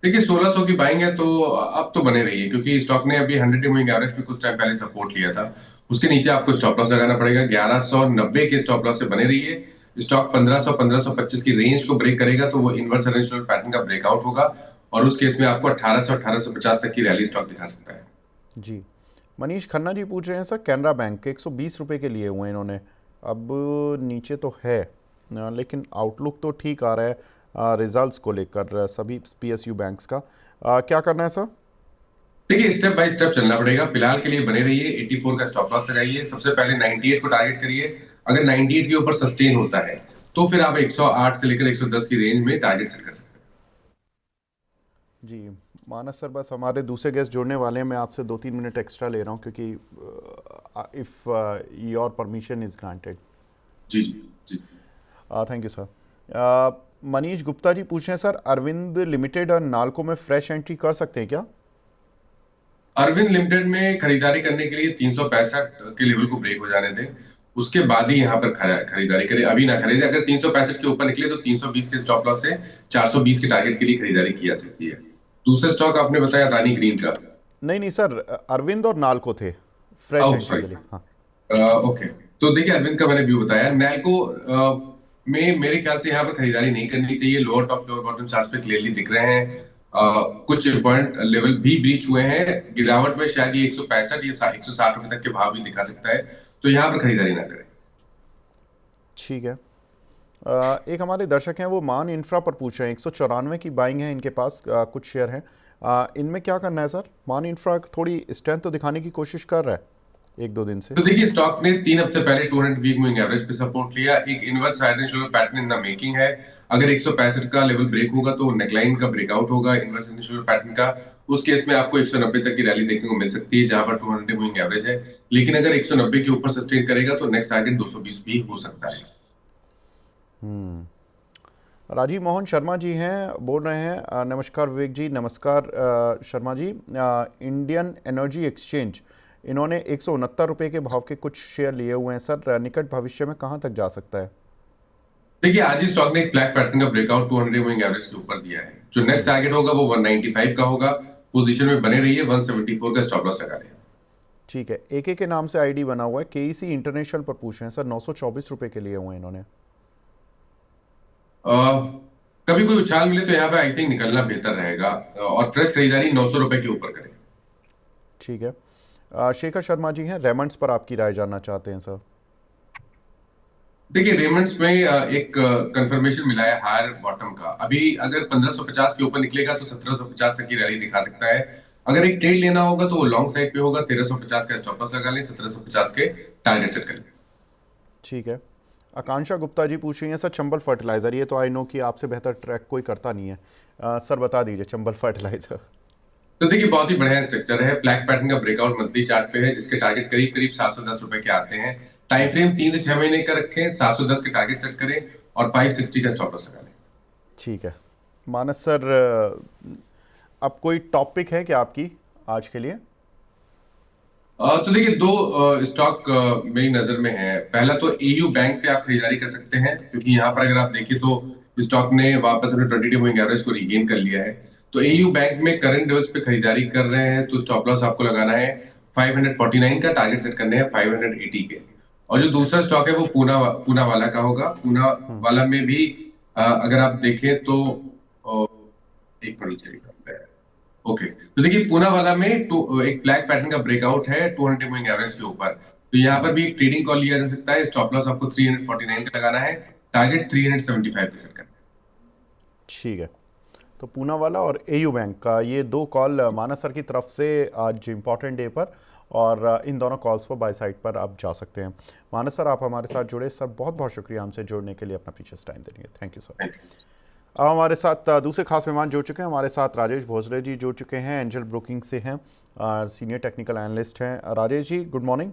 देखिए, 1600 की बाइंग है तो अब तो बने रही है, क्योंकि स्टॉक ने अभी 100 मूविंग एवरेज पे कुछ टाइम पहले सपोर्ट लिया था। उसके नीचे आपको स्टॉप लॉस लगाना पड़ेगा। 1190 के स्टॉप लॉस से बने रही है। स्टॉक 1500-1525 की रेंज को ब्रेक करेगा तो वो इनवर्स रेजिस्टेंस पैटर्न का ब्रेकआउट होगा, और उस केस में आपको 1800-1850 तक की रैली स्टॉक दिखा सकता है। जी। मनीष खन्ना जी पूछ रहे हैं सर, कैनरा बैंक के 120 रुपये के लिए हुए हैं इन्होंने, अब नीचे तो है लेकिन आउटलुक तो ठीक आ रहा है रिजल्ट्स को लेकर सभी पीएसयू बैंक्स का। क्या करना है सर? देखिए, स्टेप बाय स्टेप चलना पड़ेगा। फिलहाल के लिए बने रहिए, 84 का स्टॉप लॉस लगाइए। सबसे पहले 98 को टारगेट करिए। अगर 98 के ऊपर सस्टेन होता है तो फिर आप 108 से लेकर 110 की रेंज में टारगेट सेट कर सकते हैं। जी। मानस सर, बस हमारे दूसरे गेस्ट जुड़ने वाले हैं, मैं आपसे 2-3 मिनट एक्स्ट्रा ले रहा हूँ, क्योंकि if your permission is granted. जी जी जी। Thank you sir. Manish Gupta ji पूछ रहे हैं सर, अरविंद लिमिटेड और नाल्को में फ्रेश एंट्री कर सकते हैं क्या? अरविंद लिमिटेड में खरीदारी करने के लिए 365 के लेवल को ब्रेक हो जाने दें, उसके बाद ही यहाँ पर खरीदारी करें। अभी ना खरीदें। अगर 365 के ऊपर निकले तो 320 के स्टॉप लॉस से 420 के टारगेट के लिए खरीदारी की जा सकती है। दूसरा स्टॉक आपने बताया अदानी ग्रीन का। नहीं नहीं सर, अरविंद और नाल्को थे फ्रेश ओह एंट्री सॉरी। के लिए। हाँ। ओके, तो देखिए, अरविंद का मैंने व्यू बताया। नैल्को में मेरे ख्याल से यहाँ पर खरीदारी नहीं करनी चाहिए। Lower top lower bottom charts पे क्लियरली दिख रहे हैं। कुछ पॉइंट लेवल भी ब्रीच हुए हैं। गिरावट में शायद ये 165 या 160 रुपए तक के भाव भी दिखा सकता है, तो यहाँ पर खरीदारी ना करें। ठीक है। एक हमारे दर्शक हैं, वो मान इंफ्रा पर पूछ रहे हैं, 194 की बाइंग है इनके पास, कुछ शेयर हैं। इनमें क्या करना है सर? मान इंफ्रा थोड़ी स्ट्रेंथ तो दिखाने की कोशिश कर रहा है 1-2 दिन से। तो देखिए, स्टॉक ने 3 हफ्ते पहले 200 वीक मूविंग एवरेज पे सपोर्ट लिया। एक inverse financial pattern in the making है। अगर 165 का लेवल ब्रेक होगा तो नेकलाइन का ब्रेकआउट होगा इनवर्स फाइनेंशियल पैटर्न का। उस केस में आपको 190 तक की रैली देखने को मिल सकती है, जहां पर 200 मूविंग एवरेज है। लेकिन अगर 190 के ऊपर सस्टेन करेगा तो नेक्स्ट टारगेट 220 भी हो सकता है। राजीव मोहन शर्मा जी हैं, बोल रहे हैं, नमस्कार विवेक जी। नमस्कार Sharma ji. Indian energy exchange, इन्होंने 169 रुपये के भाव के कुछ शेयर लिए हुए हैं सर, निकट भविष्य में कहाँ तक जा सकता है? देखिए, आज ही स्टॉक ने एक फ्लैग पैटर्न का ब्रेकआउट 200 मूविंग एवरेज के ऊपर दिया है। जो नेक्स्ट टारगेट होगा वो 195 का होगा। पोजीशन में बने रहिए। 174 का स्टॉप लॉस लगा रहे हैं। ठीक है। एके के नाम से आईडी बना हुआ है, केईसी इंटरनेशनल पर पूछ रहे हैं सर, 924 रुपये के लिए हुए हैं इन्होंने। अ, कभी कोई उछाल मिले तो यहाँ पे आई थिंक निकलना बेहतर रहेगा, और फ्रेश खरीदारी 900 रुपए के ऊपर करें। ठीक है। शेखर शर्मा जी हैं, रेमंड्स पर आपकी राय जानना चाहते हैं सर। देखिए, रेमंड्स में एक कंफर्मेशन मिला है हायर बॉटम का। अभी अगर 1550 के ऊपर निकलेगा तो 1750 तक की रैली दिखा सकता है। अगर एक ट्रेड लेना होगा तो वो लॉन्ग साइड पे होगा, 1350 का स्टॉप लॉस लगा लें, 1750 के टारगेट सेट करें। ठीक है। आकांक्षा गुप्ता जी पूछ रही हैं सर, चंबल फर्टिलाइज़र, ये तो आई नो कि आपसे बेहतर ट्रैक कोई करता नहीं है। सर बता दीजिए चंबल फर्टिलाइज़र। तो देखिए, बहुत ही बढ़िया स्ट्रक्चर है। फ्लैग पैटर्न का ब्रेकआउट मंथली चार्ट पे है, जिसके टारगेट करीब करीब 710 रुपए के आते हैं। टाइम फ्रेम 3 से 6 महीने का रखें, 710 के टारगेट सेट करें और 560 का स्टॉप लॉस लगा लें। ठीक है। मानस सर, अब कोई टॉपिक है क्या आपकी आज के लिए? तो देखिए, दो स्टॉक मेरी नजर में है। पहला तो एयू बैंक पे आप खरीदारी कर सकते हैं, क्योंकि यहाँ पर अगर आप देखें तो स्टॉक ने वापस अपने 20 डे मूविंग एवरेज को रीगेन कर लिया है। तो एयू बैंक में करंट लेवल्स पे खरीदारी कर रहे हैं तो स्टॉप लॉस आपको लगाना है 549 का, टारगेट सेट करने हैं 580 के। और जो दूसरा स्टॉक है वो पूना वाला का होगा। पूना वाला में भी अगर आप देखें तो एक मिनट चलिए। ओके, तो देखिए, पूना वाला में एक फ्लैग पैटर्न का ब्रेकआउट है 200 मूविंग एवरेज के ऊपर। तो यहाँ पर भी एक ट्रेडिंग कॉल लिया जा सकता है। स्टॉप लॉस आपको 349 का लगाना है, टारगेट 375 पे सेट करना है। ठीक है। तो पूना वाला और एयू बैंक का ये दो कॉल मानस सर की तरफ से आज इम्पॉर्टेंट डे पर, और इन दोनों कॉल्स पर बाय साइड पर आप जा सकते हैं। मानस सर, आप हमारे साथ जुड़े, सर बहुत बहुत शुक्रिया हमसे जुड़ने के लिए, अपना प्रीशियस टाइम देने के लिए। Thank you sir. Thank you. अब हमारे साथ दूसरे खास मेहमान जुड़ चुके हैं। हमारे साथ राजेश भोसले जी जुड़ चुके हैं, एंजल ब्रोकिंग से हैं, सीनियर टेक्निकल एनालिस्ट हैं। Rajesh ji, good morning.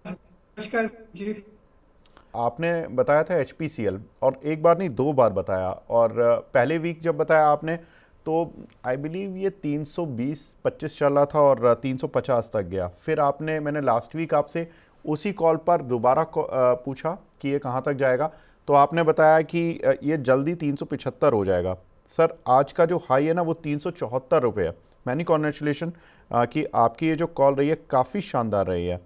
नमस्कार जी। आपने बताया था HPCL, और एक बार नहीं दो बार बताया, और पहले वीक जब बताया आपने तो आई बिलीव ये 320-25 चल रहा था और 350 तक गया। फिर आपने, मैंने लास्ट वीक आपसे उसी कॉल पर दोबारा पूछा कि ये कहाँ तक जाएगा, तो आपने बताया कि ये जल्दी 375 हो जाएगा। सर आज का जो हाई है ना वो 374 रुपये है। मैनी कॉन्ग्रेचुलेशन कि आपकी ये जो कॉल रही है काफ़ी शानदार रही है।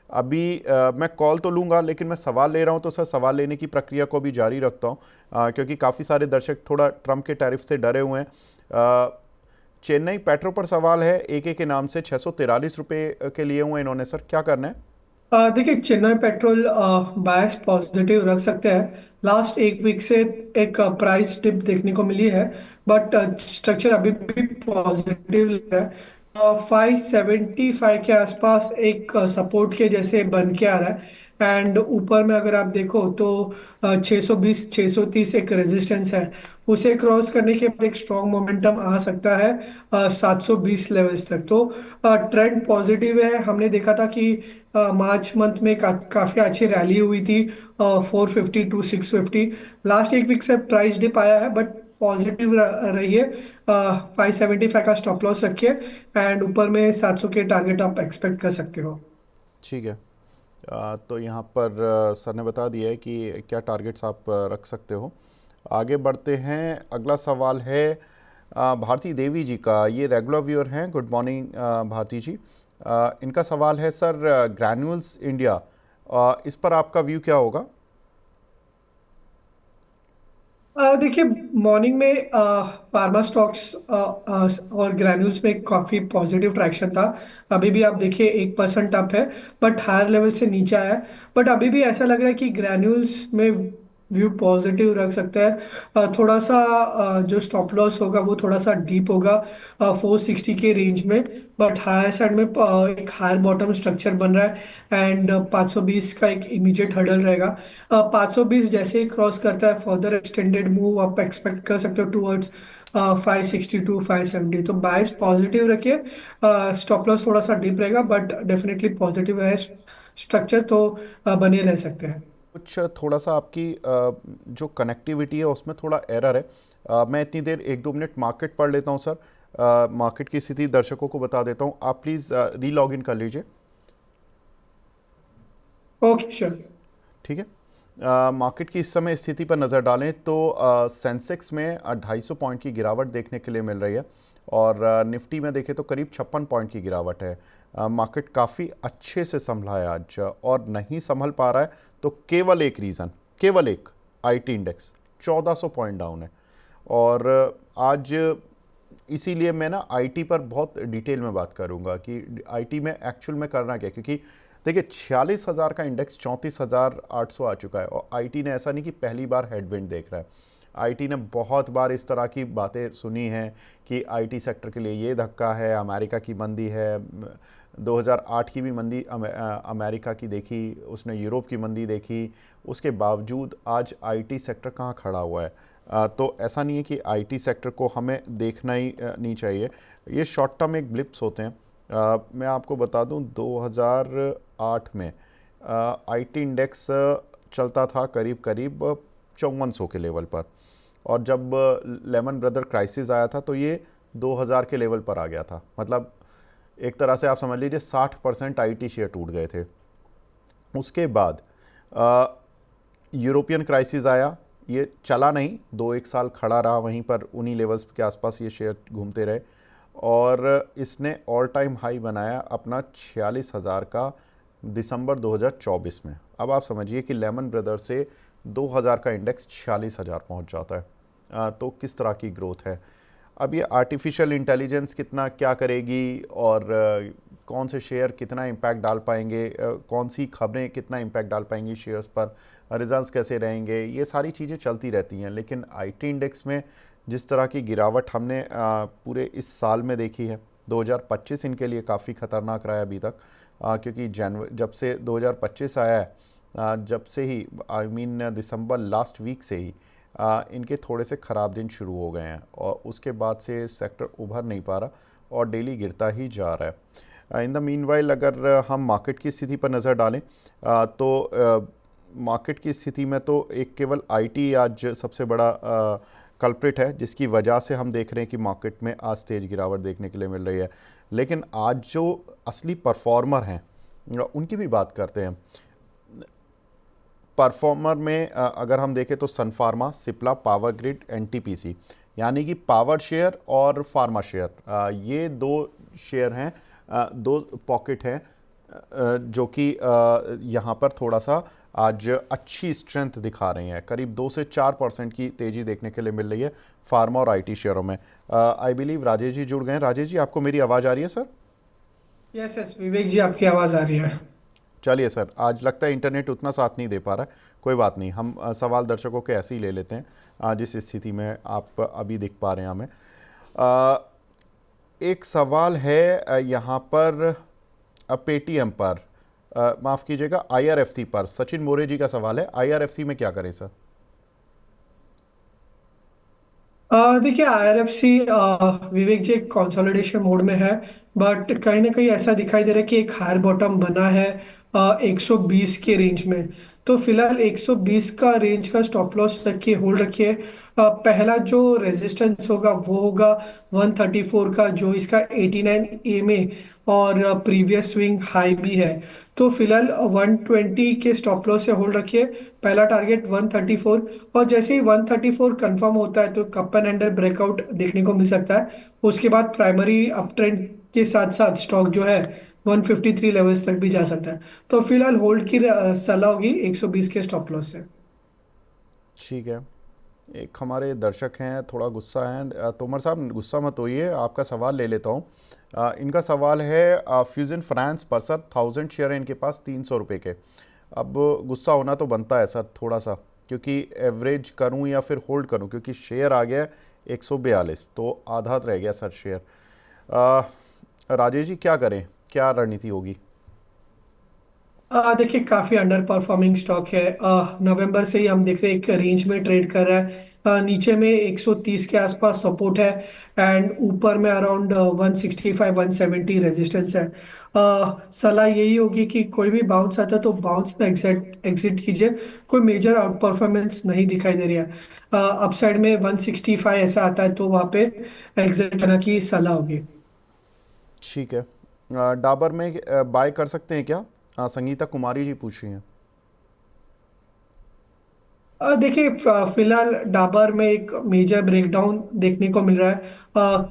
अभी मैं कॉल तो लूँगा, लेकिन मैं सवाल ले रहा हूँ तो सर सवाल लेने की प्रक्रिया को भी जारी रखता हूँ, क्योंकि काफ़ी सारे दर्शक थोड़ा ट्रम्प के टैरिफ से डरे हुए हैं। चेन्नई पेट्रो पर सवाल है, एक के नाम से 643 रुपये के लिए हुए इन्होंने, सर क्या करना है? देखिए, चेन्नई पेट्रोल बायस पॉजिटिव रख सकते हैं। लास्ट एक वीक से एक प्राइस डिप देखने को मिली है, बट स्ट्रक्चर अभी भी पॉजिटिव लग रहा है। 575 के आसपास एक सपोर्ट के जैसे बन के आ रहा है। एंड ऊपर में अगर आप देखो तो 620 630 एक रेजिस्टेंस है। उसे क्रॉस करने के बाद एक स्ट्रॉन्ग मोमेंटम आ सकता है 720 लेवल्स तक। तो ट्रेंड पॉजिटिव है। हमने देखा था कि मार्च मंथ में काफी अच्छी रैली हुई थी 450 टू 650। लास्ट एक वीक से प्राइस डिप आया है, बट पॉजिटिव रहिए। 575 का स्टॉप लॉस रखिए एंड ऊपर में 700 के टारगेट आप एक्सपेक्ट कर सकते हो। ठीक है। तो यहाँ पर सर ने बता दिया है कि क्या टारगेट्स आप रख सकते हो। आगे बढ़ते हैं। अगला सवाल है भारती देवी जी का। ये रेगुलर व्यूअर हैं। गुड मॉर्निंग भारती जी। इनका सवाल है सर, ग्रैन्यूल्स इंडिया, इस पर आपका व्यू क्या होगा? देखिए, मॉर्निंग में फार्मा स्टॉक्स और ग्रैन्यूल्स में काफ़ी पॉजिटिव ट्रैक्शन था। अभी भी आप देखिए 1% अप है, बट हायर लेवल से नीचे आया है। बट अभी भी ऐसा लग रहा है कि ग्रैन्यूल्स में व्यू पॉजिटिव रख सकता है। थोड़ा सा जो स्टॉप लॉस होगा वो थोड़ा सा डीप होगा 460 के रेंज में। बट हायर साइड में एक हायर बॉटम स्ट्रक्चर बन रहा है एंड 520 का एक इमीडिएट हर्डल रहेगा। 520 जैसे ही क्रॉस करता है फर्दर एक्सटेंडेड मूव आप एक्सपेक्ट कर सकते हो टूवर्ड्स 560 टू 570। तो बायस पॉजिटिव रखिए। स्टॉप लॉस थोड़ा सा डीप रहेगा, बट डेफिनेटली पॉजिटिव है स्ट्रक्चर, तो बने रह सकते हैं। कुछ थोड़ा सा आपकी जो कनेक्टिविटी है उसमें थोड़ा एरर है। मैं इतनी देर 1-2 मिनट मार्केट पढ़ लेता हूँ सर। मार्केट की स्थिति दर्शकों को बता देता हूँ, आप प्लीज़ री लॉग इन कर लीजिए। Okay, sure. ठीक है। मार्केट की इस समय स्थिति पर नज़र डालें तो सेंसेक्स में 250 पॉइंट की गिरावट देखने के लिए मिल रही है, और निफ्टी में देखें तो करीब 56 पॉइंट की गिरावट है। मार्केट काफ़ी अच्छे से संभला है आज, और नहीं संभल पा रहा है तो केवल एक रीज़न, केवल एक, आईटी इंडेक्स 1400 पॉइंट डाउन है। और आज इसीलिए मैं ना आईटी पर बहुत डिटेल में बात करूंगा कि आईटी में एक्चुअल में करना क्या है। क्योंकि देखिए 46,000 का इंडेक्स 34,800 आ चुका है, और आईटी ने ऐसा नहीं कि पहली बार हेडविंड देख रहा है। आईटी ने बहुत बार इस तरह की बातें सुनी हैं कि आईटी सेक्टर के लिए ये धक्का है, अमेरिका की मंदी है। 2008 की भी मंदी अमेरिका की देखी, उसने यूरोप की मंदी देखी, उसके बावजूद आज आईटी सेक्टर कहाँ खड़ा हुआ है। तो ऐसा नहीं है कि आईटी सेक्टर को हमें देखना ही नहीं चाहिए। ये शॉर्ट टर्म एक ब्लिप्स होते हैं। मैं आपको बता दूं 2008 में आईटी इंडेक्स चलता था करीब करीब 5400 के लेवल पर, और जब लेमन ब्रदर क्राइसिस आया था तो ये 2000 के लेवल पर आ गया था। मतलब एक तरह से आप समझ लीजिए 60% आईटी शेयर टूट गए थे। उसके बाद यूरोपियन क्राइसिस आया, ये चला नहीं, 2-1 साल खड़ा रहा वहीं पर, उन्हीं लेवल्स के आसपास ये शेयर घूमते रहे, और इसने ऑल टाइम हाई बनाया अपना 46,000 का दिसंबर 2024 में। अब आप समझिए कि लेमन ब्रदर से 2000 का इंडेक्स 46,000 पहुंच जाता है। तो किस तरह की ग्रोथ है। अब ये आर्टिफिशियल इंटेलिजेंस कितना क्या करेगी, और कौन से शेयर कितना इम्पैक्ट डाल पाएंगे, कौन सी खबरें कितना इम्पैक्ट डाल पाएंगी शेयर्स पर, रिजल्ट्स कैसे रहेंगे, ये सारी चीज़ें चलती रहती हैं। लेकिन आईटी इंडेक्स में जिस तरह की गिरावट हमने पूरे इस साल में देखी है, 2025 इनके लिए काफ़ी ख़तरनाक रहा है अभी तक। क्योंकि जब से 2025 आया है, जब से ही दिसंबर लास्ट वीक से ही इनके थोड़े से ख़राब दिन शुरू हो गए हैं, और उसके बाद से सेक्टर उभर नहीं पा रहा और डेली गिरता ही जा रहा है। इन द मीनवाइल अगर हम मार्केट की स्थिति पर नज़र डालें तो मार्केट की स्थिति में तो एक केवल आईटी आज सबसे बड़ा कल्प्रिट है, जिसकी वजह से हम देख रहे हैं कि मार्केट में आज तेज गिरावट देखने के लिए मिल रही है। लेकिन आज जो असली परफॉर्मर हैं उनकी भी बात करते हैं। परफॉर्मर में अगर हम देखें तो सन फार्मा, सिप्ला, पावर ग्रिड, एनटीपीसी, यानी कि पावर शेयर और फार्मा शेयर, ये दो शेयर हैं, दो पॉकेट हैं जो कि यहाँ पर थोड़ा सा आज अच्छी स्ट्रेंथ दिखा रही हैं। करीब 2 से 4% की तेज़ी देखने के लिए मिल रही है फार्मा और आईटी शेयरों में। आई बिलीव राजेश जी जुड़ गए हैं। राजेश जी, आपको मेरी आवाज़ आ रही है सर? यस यस विवेक जी, आपकी आवाज़ आ रही है। चलिए सर, आज लगता है इंटरनेट उतना साथ नहीं दे पा रहा है, कोई बात नहीं, हम सवाल दर्शकों के ऐसे ही ले लेते हैं जिस स्थिति में आप अभी दिख पा रहे हैं हमें। एक सवाल है यहाँ पर पेटीएम पर, माफ़ कीजिएगा आईआरएफसी पर, सचिन मोरे जी का सवाल है, आईआरएफसी में क्या करें सर? देखिए आईआरएफसी विवेक जी एक कंसोलिडेशन मोड में है, बट कहीं ना कहीं ऐसा दिखाई दे रहा है कि एक हायर बॉटम बना है 120 के रेंज में। तो फिलहाल 120 का रेंज का स्टॉप लॉस रखिए, होल्ड रखिए। पहला जो रेजिस्टेंस होगा वो होगा 134 का, जो इसका 89 EMA और प्रीवियस स्विंग हाई भी है। तो फिलहाल 120 के स्टॉप लॉस से होल्ड रखिए। पहला टारगेट 134, और जैसे ही 134 कंफर्म होता है तो कप एंड हैंडल ब्रेकआउट देखने को मिल सकता है। उसके बाद प्राइमरी अप ट्रेंड के साथ साथ स्टॉक जो है 153 लेवल्स तक भी जा सकता है। तो फिलहाल होल्ड की सलाह होगी 120 के स्टॉप लॉस से। ठीक है। एक हमारे दर्शक हैं, थोड़ा गुस्सा है, तोमर साहब गुस्सा मत होइए, आपका सवाल ले लेता हूँ। इनका सवाल है फ्यूजन फ्रांस पर सर, 1000 शेयर है इनके पास 300 रुपये के। अब गुस्सा होना तो बनता है सर थोड़ा सा, क्योंकि एवरेज करूं या फिर होल्ड करूं, क्योंकि शेयर आ गया 142, तो आधा रह गया सर शेयर। राजेश जी क्या करें, क्या रणनीति होगी? देखिए काफी अंडर परफॉर्मिंग स्टॉक है। नवंबर से ही हम देख रहे हैं एक रेंज में ट्रेड कर रहा है। नीचे में 130 के आसपास सपोर्ट है, एंड ऊपर में अराउंड 165 170 रेजिस्टेंस है। सलाह यही होगी कि कोई भी बाउंस आता है तो बाउंस पे एग्जिट एग्जिट कीजिए। कोई मेजर आउट परफॉर्मेंस नहीं दिखाई दे रही है। अपसाइड में 165 ऐसा आता है तो वहाँ पे एग्जिट करने की सलाह होगी। ठीक है। डाबर में बाय कर सकते हैं क्या? संगीता कुमारी जी पूछ रही हैं। देखिए, फिलहाल डाबर में एक मेजर ब्रेकडाउन देखने को मिल रहा है।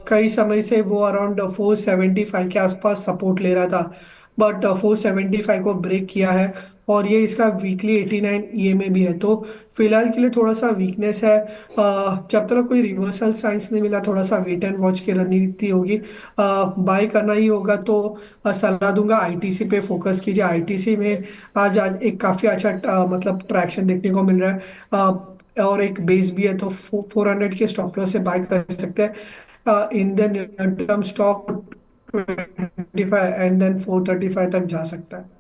कई समय से वो अराउंड 475 के आसपास सपोर्ट ले रहा था, बट 475 को ब्रेक किया है। और ये इसका वीकली 89 ईएमए भी है, तो फिलहाल के लिए थोड़ा सा वीकनेस है। जब तक कोई रिवर्सल साइंस नहीं मिला, थोड़ा सा वेट एंड वॉच की रणनीति होगी। बाय करना ही होगा तो सलाह दूंगा आईटीसी पे फोकस कीजिए। आईटीसी में आज आज एक काफ़ी अच्छा मतलब ट्रैक्शन देखने को मिल रहा है। और एक बेस भी है, तो 400 के स्टॉप लॉस से बाय कर सकते हैं। In the near term stock 25 and then 435 तक जा सकता है।